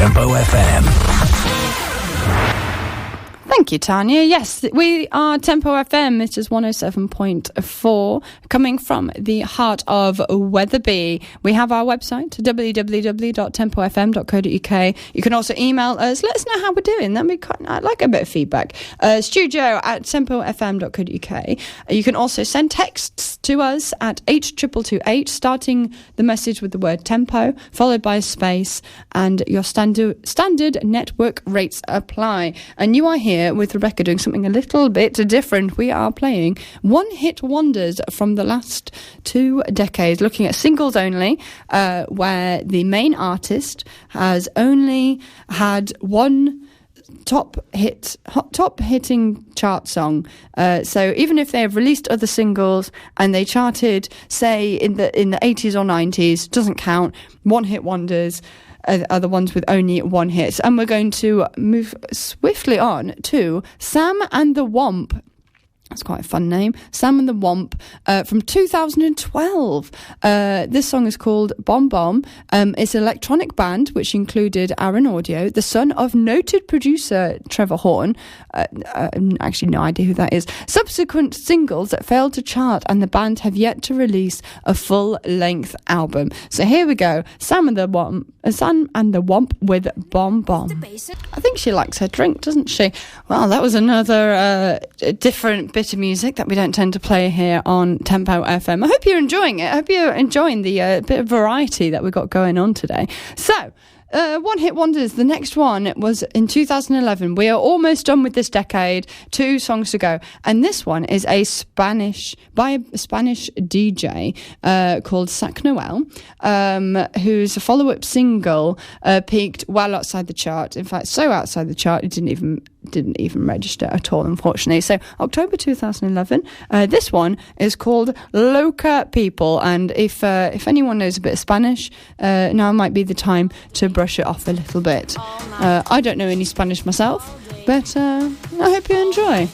Tempo FM. Thank you, Tanya. Yes, we are Tempo FM. It is 107.4, coming from the heart of Wetherby. We have our website, www.tempofm.co.uk. You can also email us. Let us know how we're doing. I'd like a bit of feedback. studio@tempofm.co.uk. You can also send texts to us at 822228, starting the message with the word tempo, followed by a space, and your standard network rates apply. And you are here with Rebecca doing something a little bit different. We are playing one-hit wonders from the last 2 decades, looking at singles only, where the main artist has only had one top-hitting chart song. So even if they have released other singles and they charted, say, in the 80s or 90s, doesn't count. One-hit wonders are the ones with only one hit. And we're going to move swiftly on to Sam and the Womp. That's quite a fun name. Sam and the Womp from 2012. This song is called Bomb Bomb. It's an electronic band which included Aaron Audio, the son of noted producer Trevor Horn. Actually, no idea who that is. Subsequent singles that failed to chart, and the band have yet to release a full-length album. So here we go. Sam and the Womp with Bomb Bomb. I think she likes her drink, doesn't she? Well, that was another different bit of music that we don't tend to play here on Tempo FM. I hope you're enjoying it. I hope you're enjoying the bit of variety that we've got going on today. So, one-hit wonders. The next one was in 2011. We are almost done with this decade. 2 songs to go. And this one is by a Spanish DJ called Sac Noel, whose follow-up single peaked well outside the chart. In fact, so outside the chart, it didn't even register at all, unfortunately. So October 2011. This one is called Loca People, and if anyone knows a bit of Spanish, now might be the time to brush it off a little bit. I don't know any Spanish myself, but I hope you enjoy.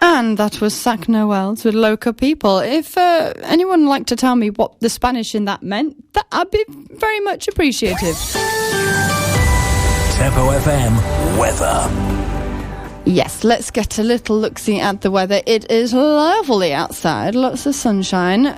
And that was Sac Noel's with Loca People. If anyone would like to tell me what the Spanish in that meant, I'd be very much appreciative. Tempo FM weather. Yes, let's get a little look-see at the weather. It is lovely outside, lots of sunshine,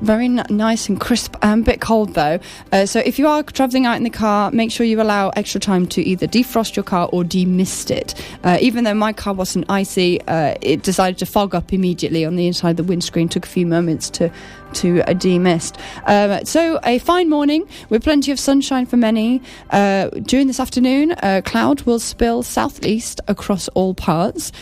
very nice and crisp, and a bit cold though. So if you are travelling out in the car, make sure you allow extra time to either defrost your car or demist it. Even though my car wasn't icy, it decided to fog up immediately on the inside of the windscreen. Took a few moments to demist. So a fine morning with plenty of sunshine for many. During this afternoon, cloud will spill southeast across all parts,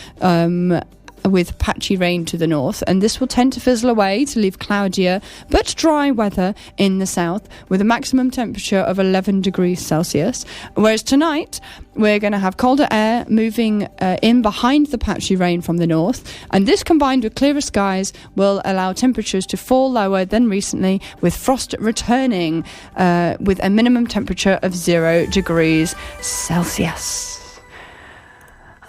with patchy rain to the north, and this will tend to fizzle away to leave cloudier but dry weather in the south with a maximum temperature of 11 degrees Celsius. Whereas tonight we're going to have colder air moving in behind the patchy rain from the north, and this combined with clearer skies will allow temperatures to fall lower than recently, with frost returning with a minimum temperature of 0 degrees Celsius.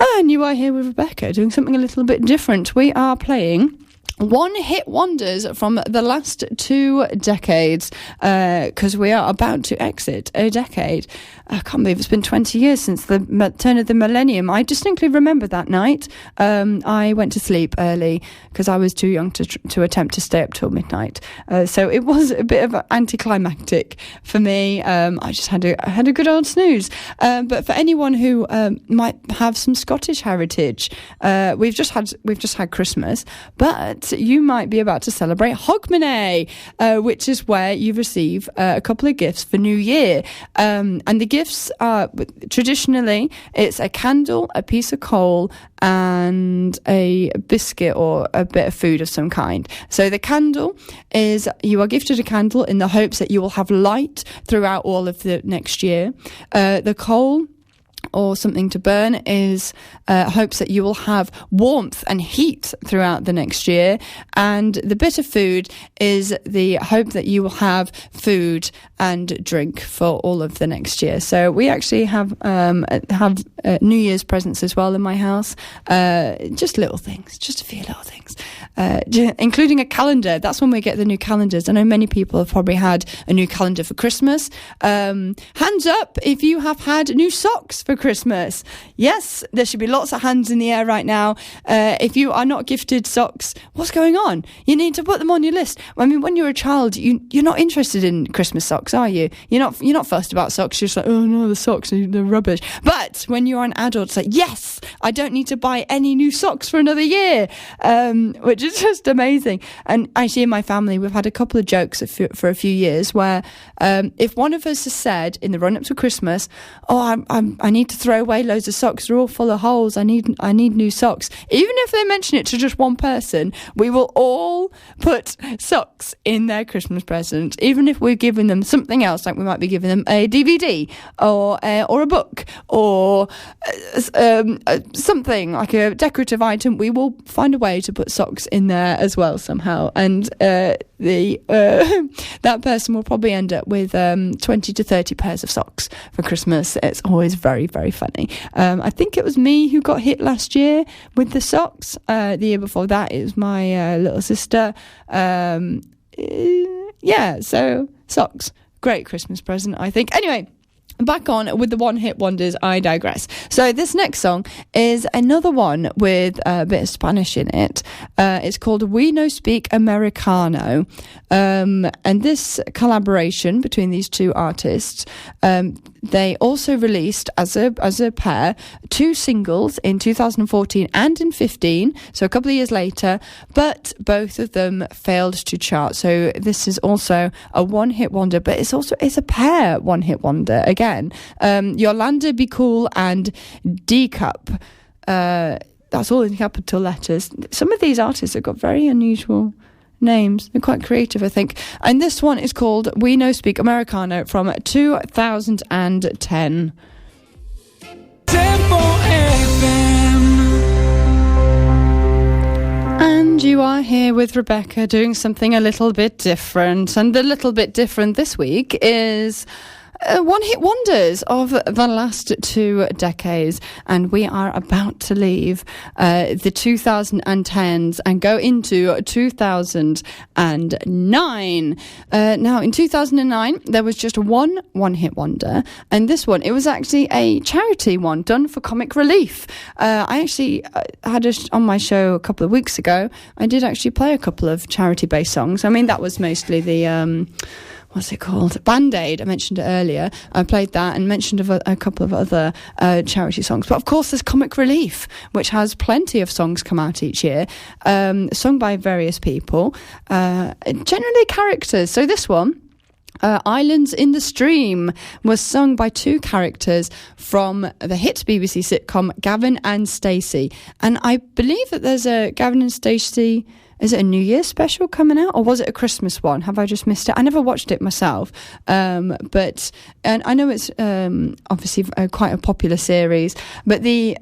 And you are here with Rebecca doing something a little bit different. We are playing one-hit wonders from the last 2 decades, because we are about to exit a decade. I can't believe it's been 20 years since the turn of the millennium. I distinctly remember that night. I went to sleep early because I was too young to attempt to stay up till midnight. So it was a bit of anticlimactic for me. I just had a good old snooze. But for anyone who might have some Scottish heritage, we've just had Christmas, but you might be about to celebrate Hogmanay, which is where you receive a couple of gifts for New Year. And the gifts are, traditionally, it's a candle, a piece of coal, and a biscuit or a bit of food of some kind. So the candle is, you are gifted a candle in the hopes that you will have light throughout all of the next year. The coal or something to burn is hopes that you will have warmth and heat throughout the next year. And the bitter food is the hope that you will have food and drink for all of the next year. So we actually have New Year's presents as well in my house. Just little things, just a few little things, including a calendar. That's when we get the new calendars. I know many people have probably had a new calendar for Christmas. Hands up if you have had new socks for Christmas. Yes, there should be lots of hands in the air right now. If you are not gifted socks, what's going on? You need to put them on your list. I mean, when you're a child, you're not interested in Christmas socks, are you? You're not fussed about socks. You're just like, oh no, the socks, they're rubbish. But when you're an adult, it's like, yes, I don't need to buy any new socks for another year, which is just amazing. And actually in my family, we've had a couple of jokes for a few years where if one of us has said in the run-up to Christmas, oh, I need to throw away loads of socks, they're all full of holes, I need new socks. Even if they mention it to just one person, we will all put socks in their Christmas present, even if we're giving them something else, like we might be giving them a DVD or a book or something like a decorative item. We will find a way to put socks in there as well somehow, and that person will probably end up with 20 to 30 pairs of socks for Christmas. It's always very, very funny. I think it was me who got hit last year with the socks. The year before that, it was my little sister. So socks, great Christmas present, I think. Anyway, back on with the one-hit wonders, I digress. So this next song is another one with a bit of Spanish in it. It's called We No Speak Americano. And this collaboration between these two artists, they also released as a pair 2 singles in 2014 and in 15, so a couple of years later, but both of them failed to chart. So this is also a one-hit wonder, but it's a pair one-hit wonder again. Yolanda Be Cool and D Cup. That's all in capital letters. Some of these artists have got very unusual names. They're quite creative, I think. And this one is called We No Speak Americano from 2010. And you are here with Rebecca doing something a little bit different. And the little bit different this week is one-hit wonders of the last 2 decades, and we are about to leave the 2010s and go into 2009. Now, in 2009, there was just one-hit wonder, and this one, it was actually a charity one done for Comic Relief. I actually had on my show a couple of weeks ago, I did actually play a couple of charity-based songs. I mean, that was mostly the what's it called? Band-Aid. I mentioned it earlier. I played that and mentioned a couple of other charity songs. But of course, there's Comic Relief, which has plenty of songs come out each year, sung by various people, generally characters. So this one, Islands in the Stream, was sung by 2 characters from the hit BBC sitcom Gavin and Stacey. And I believe that there's a Gavin and Stacey... Is it a New Year's special coming out, or was it a Christmas one? Have I just missed it? I never watched it myself, but I know it's obviously quite a popular series. But the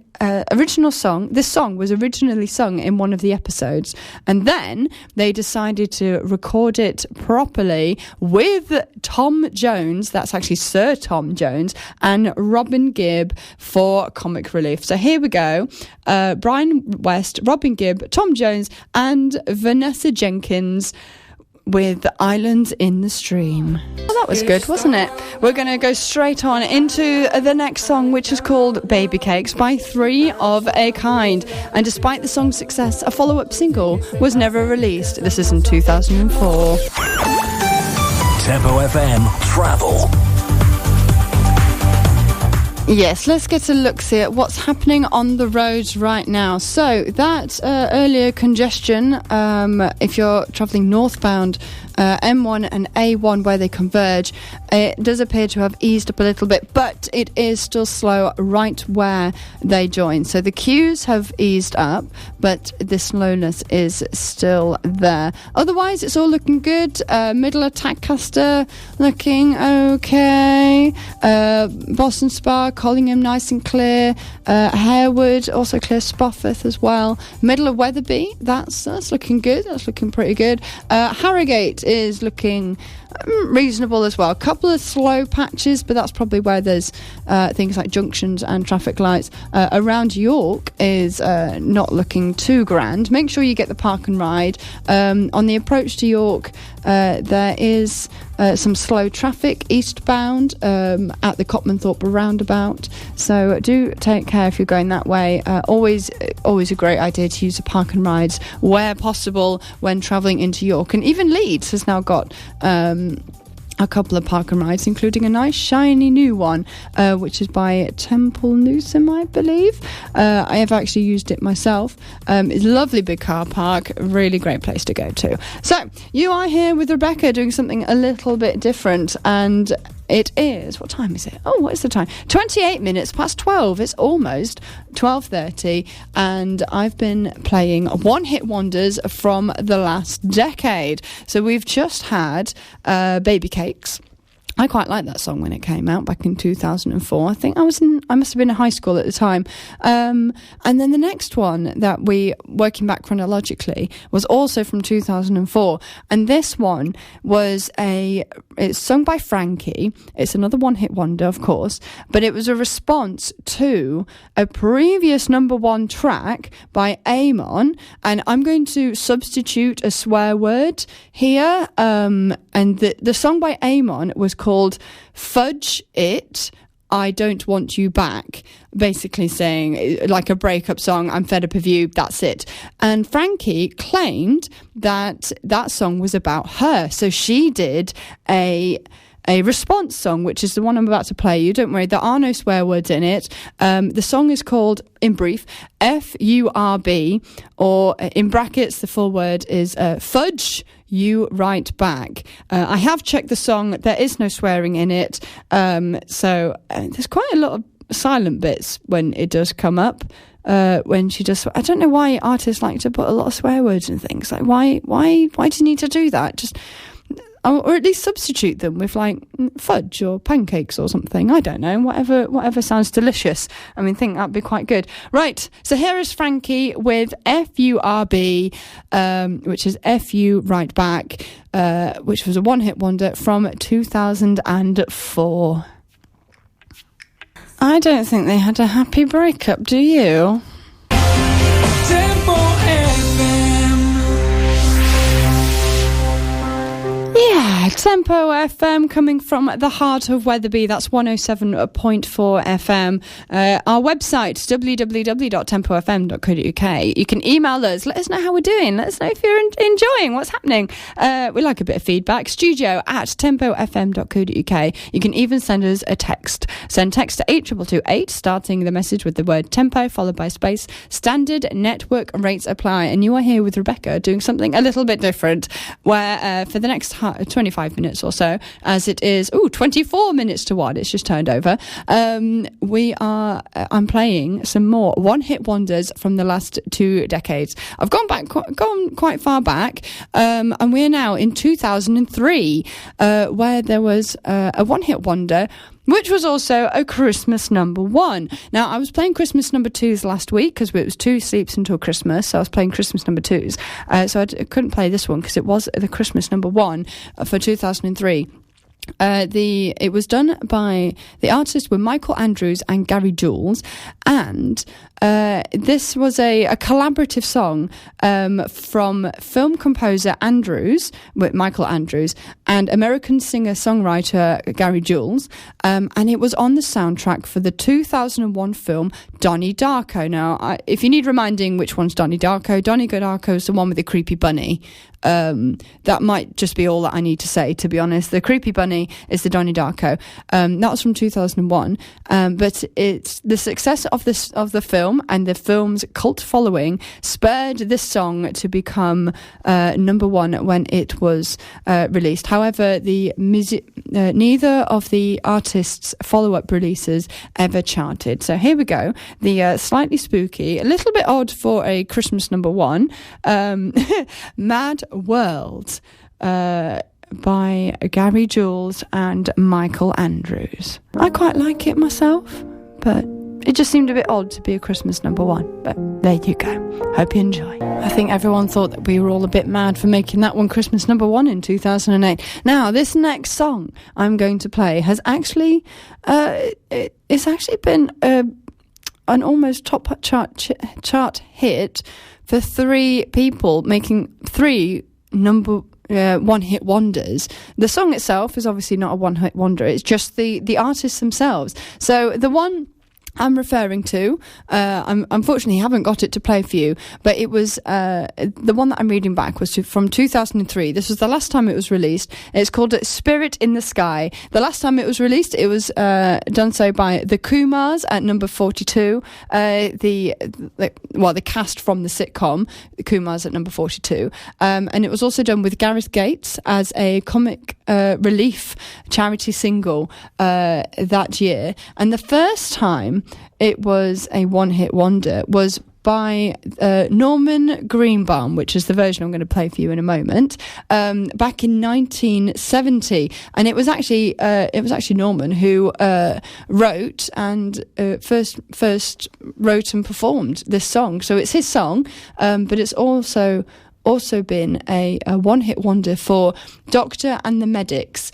original song, this song was originally sung in one of the episodes, and then they decided to record it properly with Tom Jones, that's actually Sir Tom Jones, and Robin Gibb for Comic Relief. So here we go. Brian West, Robin Gibb, Tom Jones and Vanessa Jenkins with Islands in the Stream. Well, that was good, wasn't it? We're going to go straight on into the next song, which is called Baby Cakes by 3 of a Kind. And despite the song's success, a follow-up single was never released. This is in 2004. Tempo FM Travel. Yes, let's get a look-see at what's happening on the roads right now. So that earlier congestion, if you're travelling northbound M1 and A1 where they converge. It does appear to have eased up a little bit, but it is still slow right where they join. So the queues have eased up, but the slowness is still there. Otherwise, it's all looking good. Middle of Tadcaster looking okay. Boston Spa, Collingham nice and clear. Harewood also clear. Spofford as well. Middle of Wetherby, that's looking good. That's looking pretty good. Harrogate is looking reasonable as well. A couple of slow patches, but that's probably where there's things like junctions and traffic lights. Around York is not looking too grand. Make sure you get the park and ride. On the approach to York, there is some slow traffic eastbound at the Copmanthorpe roundabout, so do take care if you're going that way. Always a great idea to use the park and rides where possible when travelling into York. And even Leeds has now got a couple of park and rides, including a nice shiny new one, which is by Temple Newsom, I believe. I have actually used it myself. It's a lovely big car park, really great place to go to. So you are here with Rebecca doing something a little bit different, and it is, what time is it? Oh, what is the time? 28 minutes past 12. It's almost 12:30, and I've been playing one-hit wonders from the last decade. So we've just had Baby Cakes. I quite liked that song when it came out back in 2004. I think I must have been in high school at the time. And then the next one that working back chronologically, was also from 2004. And this one was it's sung by Frankie. It's another one-hit wonder, of course, but it was a response to a previous number one track by Amon. And I'm going to substitute a swear word here. And the song by Amon was called Fudge It, I Don't Want You Back, basically saying, like a breakup song, I'm fed up of you, that's it. And Frankie claimed that song was about her, so she did a response song, which is the one I'm about to play you. Don't worry, there are no swear words in it. The song is called, in brief, FURB, or in brackets, the full word is Fudge You Right Back. I have checked the song. There is no swearing in it. So there's quite a lot of silent bits when it does come up. When she does, I don't know why artists like to put a lot of swear words and things. Like, why do you need to do that? Just, or at least substitute them with like fudge or pancakes or something. I don't know, whatever sounds delicious. I mean, I think that'd be quite good. Right, so here is Frankie with FURB, which is FU Right Back, which was a one-hit wonder from 2004. I don't think they had a happy breakup, do you? Tempo FM. Yeah, Tempo FM coming from the heart of Wetherby. That's 107.4 FM. Our website, www.tempofm.co.uk. You can email us. Let us know how we're doing. Let us know if you're enjoying what's happening. We like a bit of feedback. studio@tempofm.co.uk. You can even send us a text. Send text to 82228, starting the message with the word tempo, followed by space. Standard network rates apply. And you are here with Rebecca doing something a little bit different, where for the next 25 minutes or so, as it is 24 minutes to 1, it's just turned over, I'm playing some more one-hit wonders from the last 2 decades. I've gone quite far back, and we're now in 2003, where there was a one-hit wonder which was also a Christmas number one. Now, I was playing Christmas number twos last week because it was 2 sleeps until Christmas, so I was playing Christmas number twos. So I couldn't play this one because it was the Christmas number one for 2003. It was done by the artists were Michael Andrews and Gary Jules, and this was a collaborative song from film composer Michael Andrews, and American singer-songwriter Gary Jules, and it was on the soundtrack for the 2001 film Donnie Darko. Now, if you need reminding which one's Donnie Darko is the one with the creepy bunny. That might just be all that I need to say, to be honest. The creepy bunny is the Donnie Darko. That was from 2001, but it's the success of the film and the film's cult following spurred this song to become number one when it was released. However, neither of the artists' follow-up releases ever charted. So here we go. The slightly spooky, a little bit odd for a Christmas number one, Mad World by Gary Jules and Michael Andrews. I quite like it myself, but it just seemed a bit odd to be a Christmas number one. But there you go. Hope you enjoy. I think everyone thought that we were all a bit mad for making that one Christmas number one in 2008. Now, this next song I'm going to play has actually it's actually been an almost top chart hit for three people, making three number one-hit wonders. The song itself is obviously not a one-hit wonder. It's just the artists themselves. So the one I'm referring to, unfortunately haven't got it to play for you, but it was the one that I'm reading back was from 2003. This was the last time it was released. It's called Spirit in the Sky. The last time it was released, it was done so by the Kumars at number 42. The cast from the sitcom, the Kumars at number 42. And it was also done with Gareth Gates as a comic relief charity single that year. And the first time it was a one-hit wonder was by Norman Greenbaum, which is the version I'm going to play for you in a moment, back in 1970. And it was actually Norman who wrote and first wrote and performed this song. So it's his song, but it's also been a one-hit wonder for Doctor and the Medics.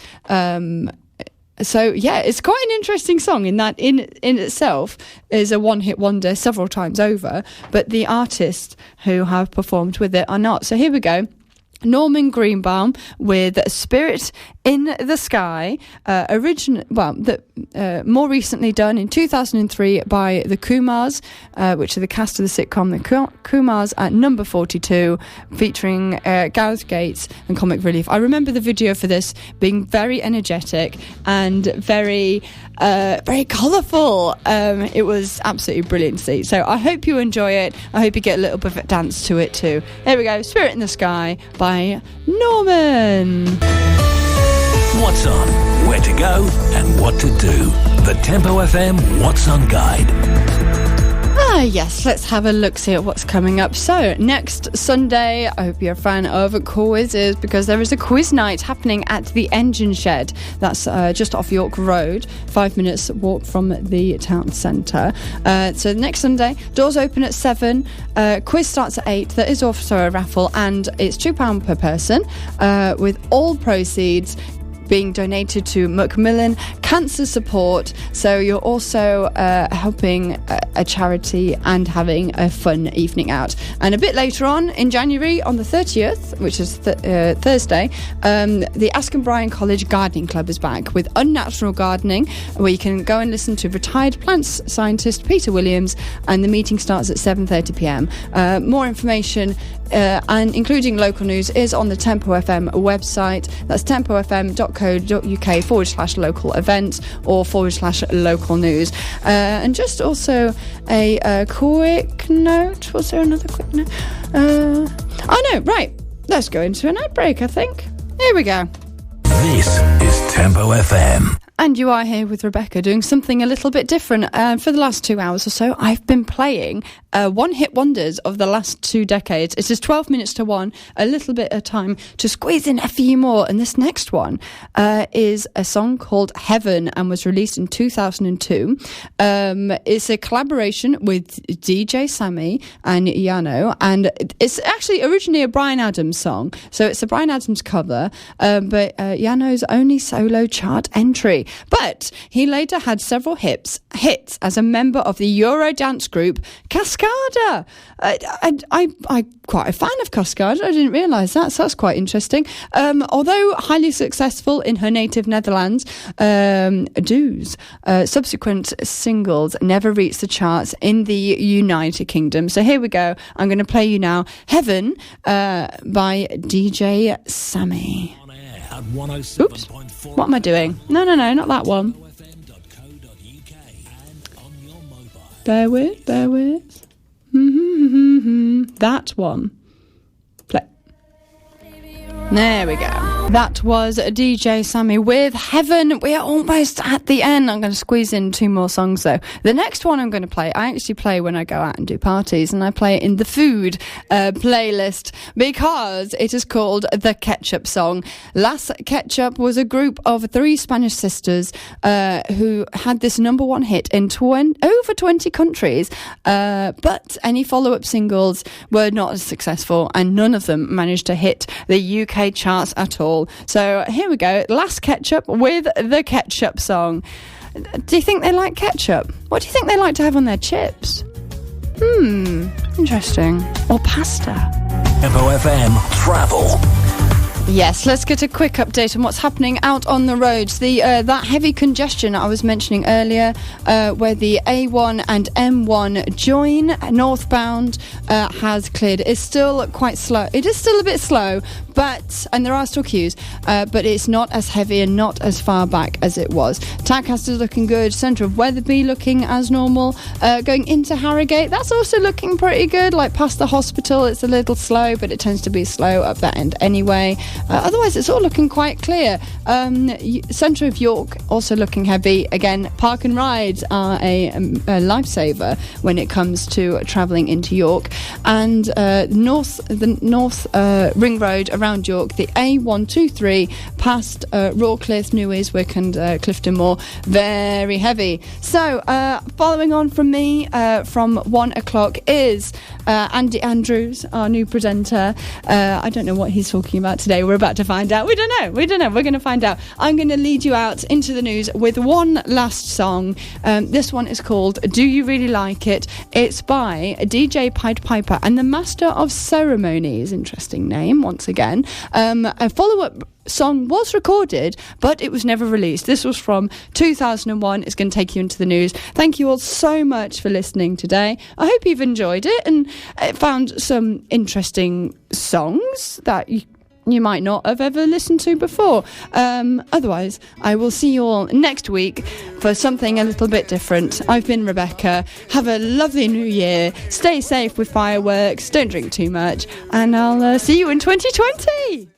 So yeah, it's quite an interesting song in that in itself is a one-hit wonder several times over, but the artists who have performed with it are not. So here we go. Norman Greenbaum with Spirit in the Sky, more recently done in 2003 by the Kumars, which are the cast of the sitcom The Kumars at number 42, featuring Gareth Gates and comic relief. I remember the video for this being very energetic and very colourful. It was absolutely brilliant to see. So I hope you enjoy it. I hope you get a little bit of dance to it too. Here we go, Spirit in the Sky by Norman. What's on, where to go and what to do. The Tempo FM What's On Guide. Yes, let's have a look, see at what's coming up. So, next Sunday, I hope you're a fan of quizzes, because there is a quiz night happening at the Engine Shed. That's just off York Road, 5 minutes walk from the town centre. So, next Sunday, doors open at 7, quiz starts at 8. There is also a raffle, and it's £2 per person, with all proceeds being donated to Macmillan Cancer Support. So you're also helping a charity and having a fun evening out. And a bit later on in January, on the 30th, which is Thursday, the Askham Bryan College Gardening Club is back with Unnatural Gardening, where you can go and listen to retired plants scientist Peter Williams, and the meeting starts at 7:30pm. More information and including local news is on the Tempo FM website. That's tempofm.co.uk/local events or /local news. And just also a quick note. Was there another quick note? Right. Let's go into an ad break, I think. Here we go. This is Tempo FM. And you are here with Rebecca doing something a little bit different. For the last 2 hours or so, I've been playing one-hit wonders of the last 2 decades. It is 12 minutes to 1, a little bit of time to squeeze in a few more. And this next one is a song called Heaven and was released in 2002. It's a collaboration with DJ Sammy and Yano. And it's actually originally a Bryan Adams song. So it's a Bryan Adams cover, but Yano's only solo chart entry. But he later had several hits as a member of the Eurodance group Cascade. Cascada. I'm quite a fan of Cascada. I didn't realise that, so that's quite interesting. Although highly successful in her native Netherlands, Do's subsequent singles never reached the charts in the United Kingdom. So here we go. I'm going to play you now Heaven by DJ Sammy. Oops. What am I doing? No, not that one. Bear with. That one. Play. There we go. That was DJ Sammy with Heaven. We are almost at the end. I'm going to squeeze in 2 more songs though. The next one I'm going to play, I actually play when I go out and do parties, and I play it in the food playlist because it is called The Ketchup Song. Las Ketchup was a group of 3 Spanish sisters who had this #1 hit in over 20 countries, but any follow-up singles were not as successful, and none of them managed to hit the UK charts at all. So here we go, Las Ketchup with The Ketchup Song. Do you think they like ketchup? What do you think they like to have on their chips? Interesting. Or pasta. Tempo FM Travel. Yes, let's get a quick update on what's happening out on the roads. That heavy congestion I was mentioning earlier, where the A1 and M1 join northbound, has cleared. It's still quite slow. It is still a bit slow, and there are still queues, but it's not as heavy and not as far back as it was. Tadcaster's looking good. Centre of Wetherby looking as normal. Going into Harrogate, that's also looking pretty good. Like past the hospital, it's a little slow, but it tends to be slow up that end anyway. Otherwise, it's all looking quite clear. Centre of York also looking heavy. Again, park and rides are a lifesaver when it comes to travelling into York. And the North Ring Road around York, the A123 past Rawcliffe, Newiswick and Clifton Moor, very heavy. So, following on from me from 1 o'clock is Andy Andrews, our new presenter. I don't know what he's talking about today. We're about to find out. We don't know. We're going to find out. I'm going to lead you out into the news with one last song. This one is called Do You Really Like It? It's by DJ Pied Piper and the Master of Ceremonies. Interesting name, once again. A follow-up song was recorded, but it was never released. This was from 2001. It's going to take you into the news. Thank you all so much for listening today. I hope you've enjoyed it and found some interesting songs that you might not have ever listened to before. Otherwise, I will see you all next week for something a little bit different. I've been Rebecca. Have a lovely new year. Stay safe with fireworks. Don't drink too much. And I'll see you in 2020.